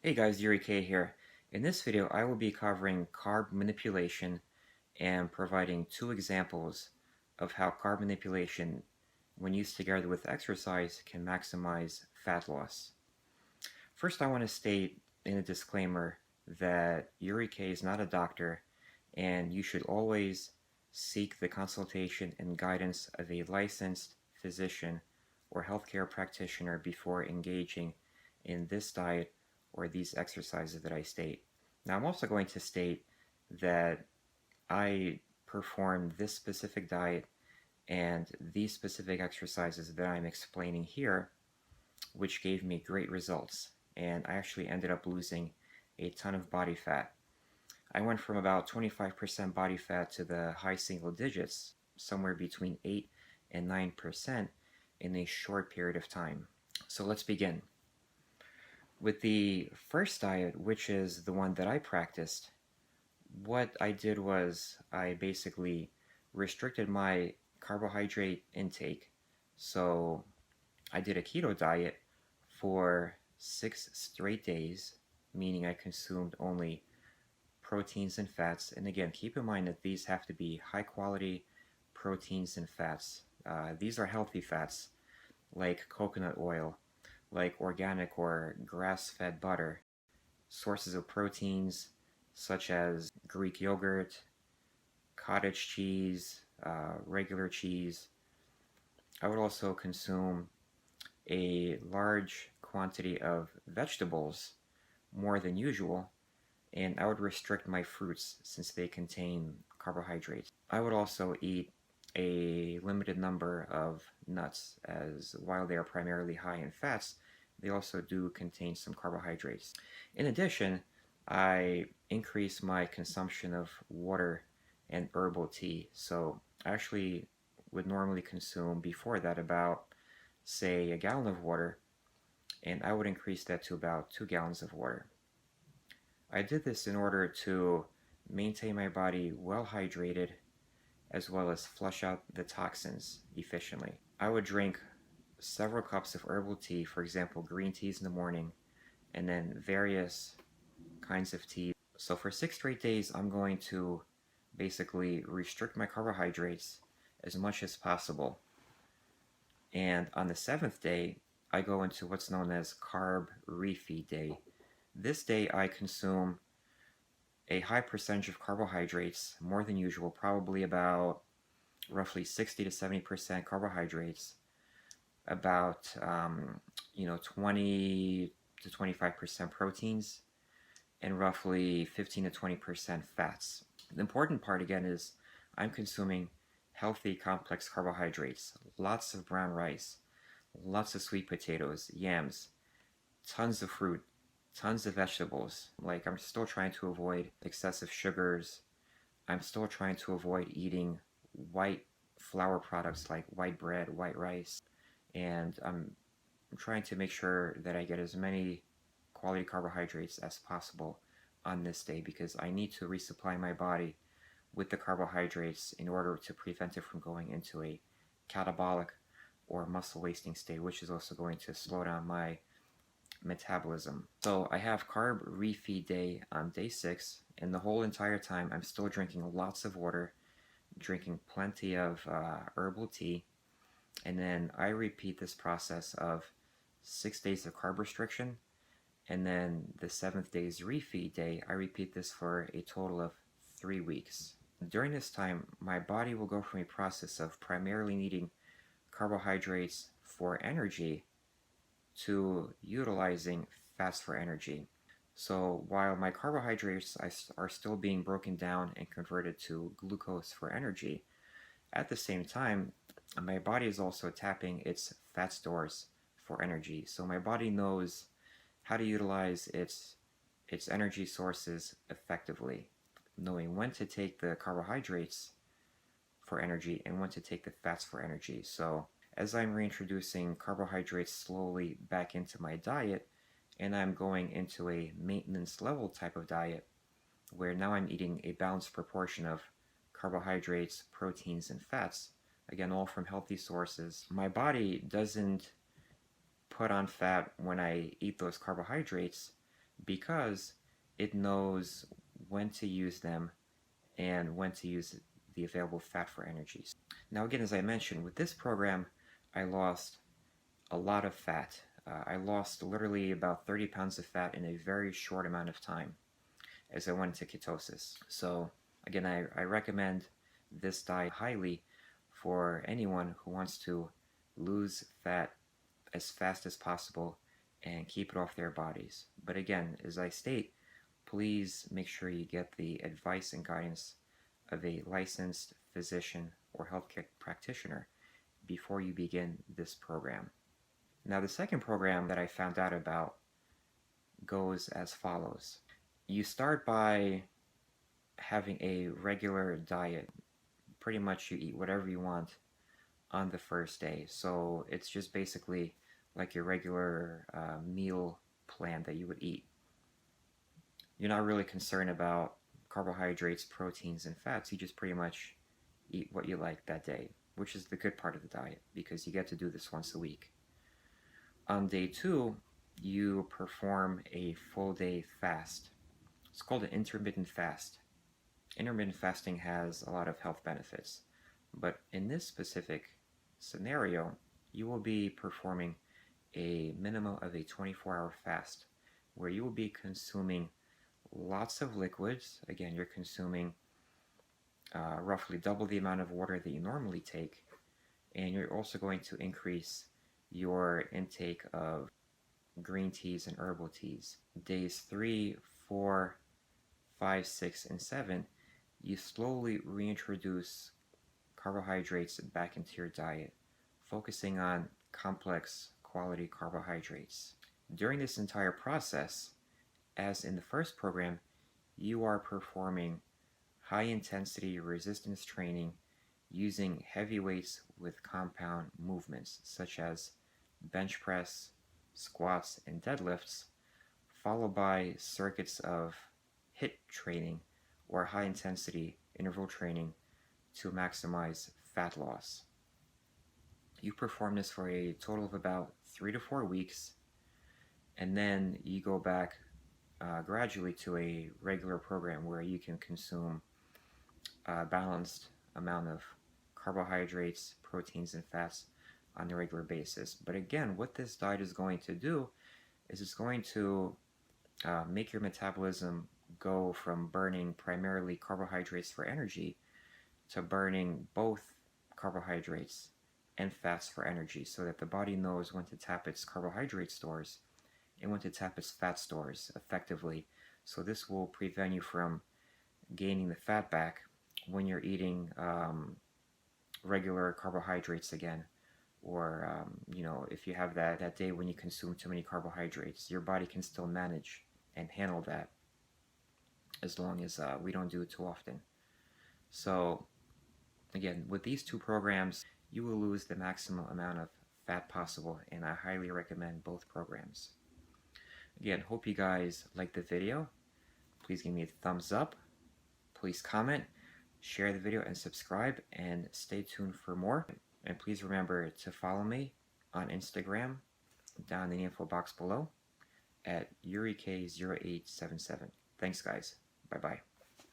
Hey guys, Yuri K here. In this video, I will be covering carb manipulation and providing two examples of how carb manipulation, when used together with exercise, can maximize fat loss. First, I want to state in a disclaimer that Yuri K is not a doctor, and you should always seek the consultation and guidance of a licensed physician or healthcare practitioner before engaging in this diet or these exercises that I state. Now, I'm also going to state that I perform this specific diet and these specific exercises that I'm explaining here, which gave me great results. And I actually ended up losing a ton of body fat. I went from about 25% body fat to the high single digits, somewhere between 8 and 9% in a short period of time. So let's begin. With the first diet, which is the one that I practiced, what I did was I basically restricted my carbohydrate intake. So I did a keto diet for 6 straight days, meaning I consumed only proteins and fats. And again, keep in mind that these have to be high quality proteins and fats. These are healthy fats like coconut oil, like organic or grass-fed butter, sources of proteins such as Greek yogurt, cottage cheese, regular cheese. I would also consume a large quantity of vegetables, more than usual, and I would restrict my fruits since they contain carbohydrates. I would also eat a limited number of nuts, as while they are primarily high in fats, they also do contain some carbohydrates. In addition, I increase my consumption of water and herbal tea. So I actually would normally consume before that about, say, a gallon of water, and I would increase that to about 2 gallons of water. I did this in order to maintain my body well hydrated as well as flush out the toxins efficiently. I would drink several cups of herbal tea, for example, green teas in the morning, and then various kinds of tea. So for 6 straight days, I'm going to basically restrict my carbohydrates as much as possible. And on the 7th day, I go into what's known as carb refeed day. This day I consume a high percentage of carbohydrates, more than usual, probably about roughly 60 to 70% carbohydrates, about 20 to 25% proteins, and roughly 15 to 20% fats. The important part again is I'm consuming healthy complex carbohydrates, lots of brown rice, lots of sweet potatoes, yams, tons of fruit, tons of vegetables. Like, I'm still trying to avoid excessive sugars. I'm still trying to avoid eating white flour products like white bread, white rice. And I'm trying to make sure that I get as many quality carbohydrates as possible on this day because I need to resupply my body with the carbohydrates in order to prevent it from going into a catabolic or muscle wasting state, which is also going to slow down my metabolism. So I have carb refeed day on day 6, and the whole entire time I'm still drinking lots of water, drinking plenty of herbal tea, and then I repeat this process of 6 days of carb restriction, and then the 7th day's refeed day, I repeat this for a total of 3 weeks. During this time, my body will go from a process of primarily needing carbohydrates for energy to utilizing fats for energy. So while my carbohydrates are still being broken down and converted to glucose for energy, at the same time, my body is also tapping its fat stores for energy. So my body knows how to utilize its energy sources effectively, knowing when to take the carbohydrates for energy and when to take the fats for energy. So as I'm reintroducing carbohydrates slowly back into my diet, and I'm going into a maintenance level type of diet, where now I'm eating a balanced proportion of carbohydrates, proteins, and fats, again, all from healthy sources, my body doesn't put on fat when I eat those carbohydrates because it knows when to use them and when to use the available fat for energy. Now again, as I mentioned, with this program, I lost a lot of fat. I lost literally about 30 pounds of fat in a very short amount of time as I went into ketosis. So again, I recommend this diet highly for anyone who wants to lose fat as fast as possible and keep it off their bodies. But again, as I state, please make sure you get the advice and guidance of a licensed physician or healthcare practitioner before you begin this program. Now, the second program that I found out about goes as follows. You start by having a regular diet. Pretty much you eat whatever you want on the first day. So it's just basically like your regular meal plan that you would eat. You're not really concerned about carbohydrates, proteins, and fats. You just pretty much eat what you like that day, which is the good part of the diet because you get to do this once a week. On day 2, you perform a full day fast. It's called an intermittent fast. Intermittent fasting has a lot of health benefits, but in this specific scenario, you will be performing a minimum of a 24-hour fast where you will be consuming lots of liquids. Again, you're consuming roughly double the amount of water that you normally take, and you're also going to increase your intake of green teas and herbal teas. Days 3, 4, 5, 6, and 7, you slowly reintroduce carbohydrates back into your diet, focusing on complex quality carbohydrates. During this entire process, as in the first program, you are performing high-intensity resistance training using heavy weights with compound movements such as bench press, squats, and deadlifts, followed by circuits of HIIT training or high-intensity interval training to maximize fat loss. You perform this for a total of about 3 to 4 weeks, and then you go back gradually to a regular program where you can consume a balanced amount of carbohydrates, proteins, and fats on a regular basis. But again, what this diet is going to do is it's going to make your metabolism go from burning primarily carbohydrates for energy to burning both carbohydrates and fats for energy, so that the body knows when to tap its carbohydrate stores and when to tap its fat stores effectively. So this will prevent you from gaining the fat back when you're eating regular carbohydrates again, or if you have that day when you consume too many carbohydrates, your body can still manage and handle that as long as we don't do it too often. So again, with these two programs, you will lose the maximum amount of fat possible, and I highly recommend both programs. Again, hope you guys liked the video. Please give me a thumbs up. Please comment, share the video, and subscribe, and stay tuned for more. And please remember to follow me on Instagram down in the info box below at YuriK0877. Thanks, guys. Bye-bye.